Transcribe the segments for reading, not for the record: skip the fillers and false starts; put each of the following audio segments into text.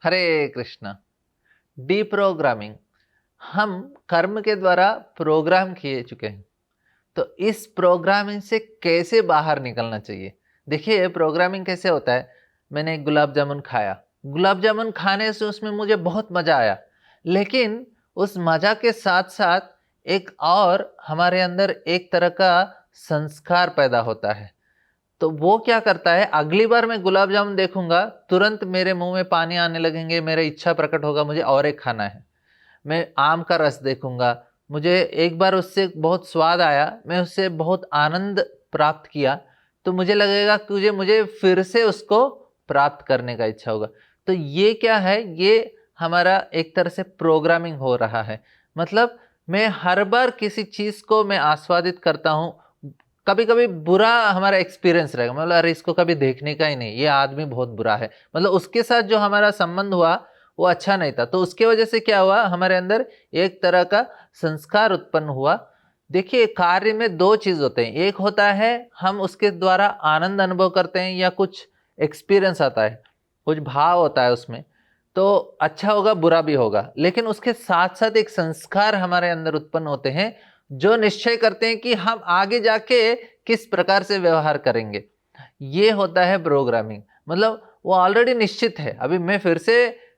हरे कृष्णा। डीप्रोग्रामिंग, हम कर्म के द्वारा प्रोग्राम किए चुके हैं, तो इस प्रोग्रामिंग से कैसे बाहर निकलना चाहिए। देखिए प्रोग्रामिंग कैसे होता है। मैंने एक गुलाब जामुन खाया, गुलाब जामुन खाने से उसमें मुझे बहुत मज़ा आया, लेकिन उस मज़ा के साथ साथ एक और हमारे अंदर एक तरह का संस्कार पैदा होता है। तो वो क्या करता है, अगली बार मैं गुलाब जामुन देखूंगा, तुरंत मेरे मुंह में पानी आने लगेंगे, मेरा इच्छा प्रकट होगा, मुझे और एक खाना है। मैं आम का रस देखूंगा, मुझे एक बार उससे बहुत स्वाद आया, मैं उससे बहुत आनंद प्राप्त किया, तो मुझे लगेगा कि मुझे फिर से उसको प्राप्त करने का इच्छा होगा। तो ये क्या है, ये हमारा एक तरह से प्रोग्रामिंग हो रहा है। मतलब मैं हर बार किसी चीज़ को मैं आस्वादित करता हूँ। कभी कभी बुरा हमारा एक्सपीरियंस रहेगा, मतलब अरे इसको कभी देखने का ही नहीं, ये आदमी बहुत बुरा है, मतलब उसके साथ जो हमारा संबंध हुआ वो अच्छा नहीं था, तो उसके वजह से क्या हुआ, हमारे अंदर एक तरह का संस्कार उत्पन्न हुआ। देखिए कार्य में दो चीज होते हैं, एक होता है हम उसके द्वारा आनंद अनुभव करते हैं या कुछ एक्सपीरियंस आता है, कुछ भाव होता है उसमें, तो अच्छा होगा बुरा भी होगा, लेकिन उसके साथ साथ एक संस्कार हमारे अंदर उत्पन्न होते हैं जो निश्चय करते हैं कि हम आगे जाके किस प्रकार से व्यवहार करेंगे। ये होता है प्रोग्रामिंग। मतलब वो ऑलरेडी निश्चित है, अभी मैं फिर से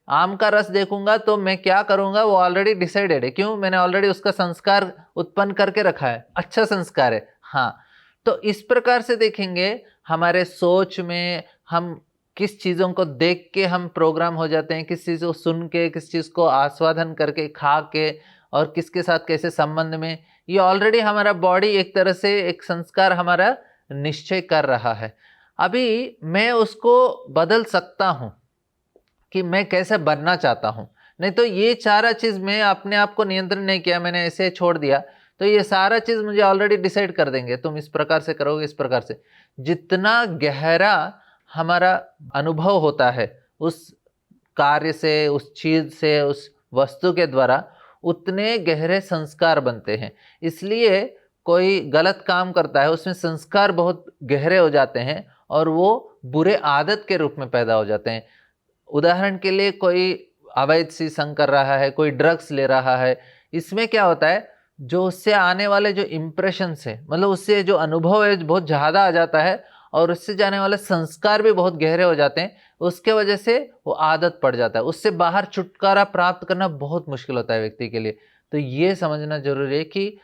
आम का रस देखूंगा तो मैं क्या करूंगा वो ऑलरेडी डिसाइडेड है। क्यों, मैंने ऑलरेडी उसका संस्कार उत्पन्न करके रखा है, अच्छा संस्कार है। हाँ, तो इस प्रकार से देखेंगे हमारे सोच में हम किस चीज़ों को देख के हम प्रोग्राम हो जाते हैं, किस चीज़ को सुन के, किस चीज़ को आस्वादन करके, खा के, और किसके साथ कैसे संबंध में, ये ऑलरेडी हमारा बॉडी एक तरह से एक संस्कार हमारा निश्चय कर रहा है। अभी मैं उसको बदल सकता हूँ कि मैं कैसे बनना चाहता हूँ। नहीं तो ये सारा चीज़ मैं अपने आप को नियंत्रण नहीं किया, मैंने ऐसे छोड़ दिया, तो ये सारा चीज़ मुझे ऑलरेडी डिसाइड कर देंगे, तुम इस प्रकार से करोगे, इस प्रकार से। जितना गहरा हमारा अनुभव होता है उस कार्य से, उस चीज़ से, उस वस्तु के द्वारा, उतने गहरे संस्कार बनते हैं। इसलिए कोई गलत काम करता है उसमें संस्कार बहुत गहरे हो जाते हैं और वो बुरे आदत के रूप में पैदा हो जाते हैं। उदाहरण के लिए कोई अवैध सी संग कर रहा है, कोई ड्रग्स ले रहा है, इसमें क्या होता है, जो उससे आने वाले जो इम्प्रेशन है, मतलब उससे जो अनुभव है बहुत ज़्यादा आ जाता है और उससे जाने वाले संस्कार भी बहुत गहरे हो जाते हैं। उसके वजह से वो आदत पड़ जाता है, उससे बाहर छुटकारा प्राप्त करना बहुत मुश्किल होता है व्यक्ति के लिए। तो ये समझना जरूरी है कि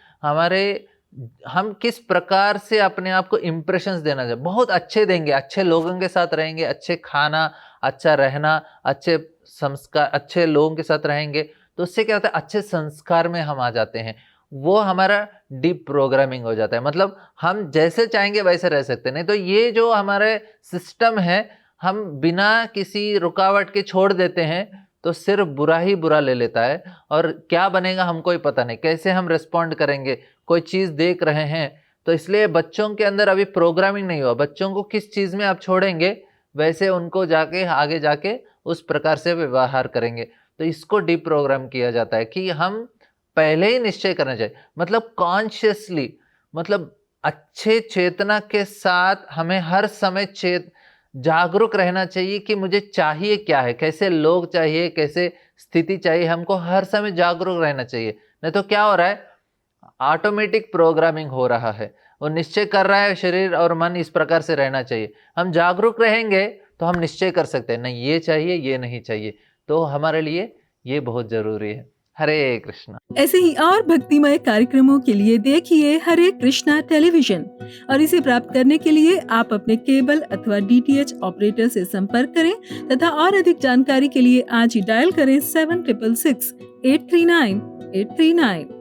हम किस प्रकार से अपने आप को इम्प्रेशंस देना चाहिए। बहुत अच्छे देंगे, अच्छे लोगों के साथ रहेंगे, अच्छे खाना, अच्छा रहना, अच्छे संस्कार, अच्छे लोगों के साथ रहेंगे, तो उससे क्या होता है, अच्छे संस्कार में हम आ जाते हैं। वो हमारा डीप प्रोग्रामिंग हो जाता है। मतलब हम जैसे चाहेंगे वैसे रह सकते हैं। नहीं तो ये जो हमारे सिस्टम है, हम बिना किसी रुकावट के छोड़ देते हैं तो सिर्फ बुरा ही बुरा ले लेता है, और क्या बनेगा हमको ही पता नहीं, कैसे हम रिस्पॉन्ड करेंगे। कोई चीज़ देख रहे हैं, तो इसलिए बच्चों के अंदर अभी प्रोग्रामिंग नहीं हुआ, बच्चों को किस चीज़ में आप छोड़ेंगे वैसे उनको जाके आगे जाके उस प्रकार से व्यवहार करेंगे। तो इसको डिप्रोग्राम किया जाता है कि हम पहले ही निश्चय करना चाहिए, मतलब कॉन्शियसली, मतलब अच्छे चेतना के साथ हमें हर समय जागरूक रहना चाहिए कि मुझे चाहिए क्या है, कैसे लोग चाहिए, कैसे स्थिति चाहिए, हमको हर समय जागरूक रहना चाहिए। नहीं तो क्या हो रहा है, ऑटोमेटिक प्रोग्रामिंग हो रहा है, वो निश्चय कर रहा है शरीर और मन इस प्रकार से रहना चाहिए। हम जागरूक रहेंगे तो हम निश्चय कर सकते हैं, नहीं ये चाहिए, ये नहीं चाहिए, तो हमारे लिए ये बहुत जरूरी है। हरे कृष्णा। ऐसे ही और भक्तिमय कार्यक्रमों के लिए देखिए हरे कृष्णा टेलीविजन, और इसे प्राप्त करने के लिए आप अपने केबल अथवा DTH ऑपरेटर से संपर्क करें तथा और अधिक जानकारी के लिए आज ही डायल करें 7666 839 839।